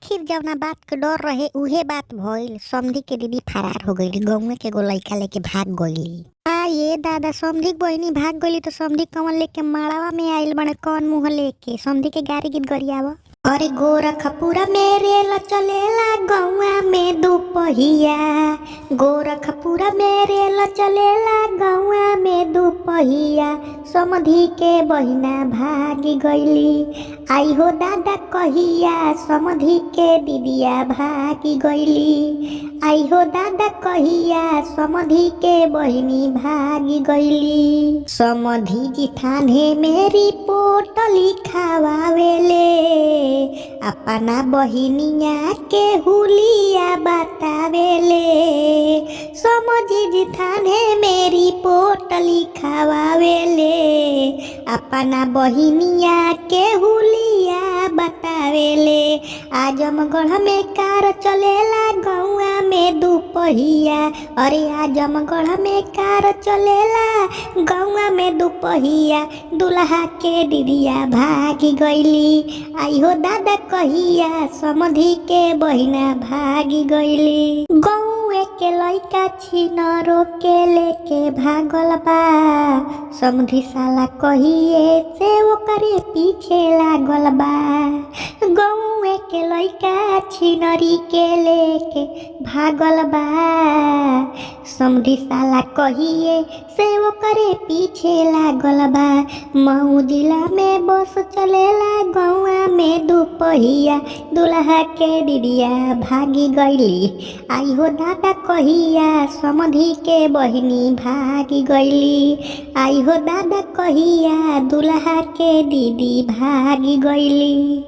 आखिर जवना बात के डर रहे उहे बात भइल। समधी के दीदी फरार हो गईली, गौवे के एगो लइका लेके भाग गईली। ये दादा, समधी के बहिनी भाग गईली तो समधी कवन लेके माड़ावा में आइल बने, कौन मुंह लेके? समधी के गाड़ी गीत गरियाव। अरे गोरखपुरा मेरे ल चलेला गौवा में दुपहिया, गोरखपुरा मेरे ल चलेला गौवा में दुपहिया। समधी के बहिना भागी गईली, आई हो दादा कहिया। समधी के दीदिया भागी गईली, आई हो दादा कहिया। समधी के बहिनी भागी गईली। समधी जी थाने मेरी पोटली खावावेले, अपना बहिनिया के हुलिया बतावेले। समधी जी थाने मेरी पोटली खावावेले, अपना बहिनिया के हुलिया बतावेले। आजमगढ़ में कार चलेला गौवा में दुपहिया, अरे आजमगढ़ में कार चलेला गौवा में दुपहिया। दुल्हा के दीदिया भागी गईली, आई हो दादा कहिया। समधी के बहिना भागी गईली। गौवे के लइका छिनरो के लेके भागल बा, समधी साला कहिए से ओकरे पीछे लागल बा। गौवे के लइका छिनरी के लेके भागल बा, समधी साला कहिए से ओकरे पीछे लागल बा। मऊ जिला में बस चलेला गौवा में दुपहिया, दुल्हा के दीदिया भागी गईली, आई हो दादा कहिया। समधी के बहिनी भागी गईली, आई हो दादा कहिया। दुल्हा के दीदी भागी गईली।